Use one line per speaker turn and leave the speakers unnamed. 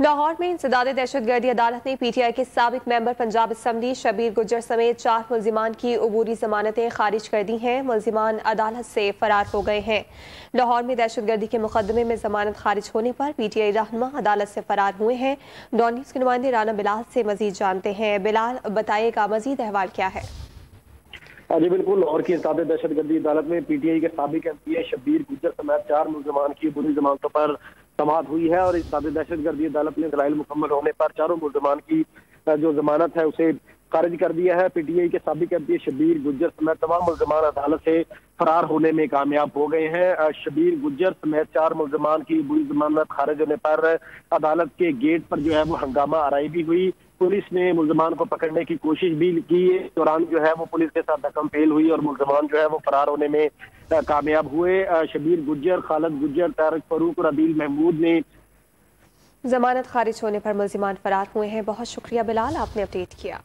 लाहौर में इंसदाद दहशतगर्दी अदालत ने पीटीआई के साबिक मेंबर पंजाब असम्बली शबीर गुज्जर समेत 4 मुल्जिमान की अबूरी जमानतें खारिज कर दी हैं। मुल्जिमान अदालत से फरार हो गए हैं। लाहौर में दहशतगर्दी के मुकदमे में जमानत खारिज होने पर पीटीआई रहनुमा अदालत से फरार हुए हैं। डॉन न्यूज़ के नुमाइंदे राना बिलाल से मजीद जानते हैं। बिलाल, बताइएगा मजीद अहवाल क्या है?
जी बिल्कुल, लाहौर की इंसदाद दहशतगर्दी अदालत में पीटीआई के साबिक एमपी शबीर गुज्जर समेत 4 मुल्जिमान की बुरी जमानतों पर समाअत हुई है और इंसदाद दहशतगर्दी अदालत ने दलाइल मुकम्मल होने पर चारों मुल्जिमान की जो जमानत है उसे खारिज कर दिया है। पीटीआई के साबिक एमपी शबीर गुज्जर समेत तमाम मुल्जिमान अदालत से फरार होने में कामयाब हो गए हैं। शबीर गुज्जर समेत 4 मुल्जिमान की बुरी जमानत खारिज होने पर अदालत के गेट पर जो है वो हंगामा आराई भी हुई। पुलिस ने मुल्जिमान को पकड़ने की कोशिश भी की। इस दौरान जो है वो पुलिस के साथ धक्कम फेल हुई और मुल्जिमान जो है वो फरार होने में कामयाब हुए। शबीर गुज्जर, खालिद गुज्जर, तारिक फरूक और अदील महमूद ने
जमानत खारिज होने पर मुल्जिमान फरार हुए हैं। बहुत शुक्रिया बिलाल, आपने अपडेट किया।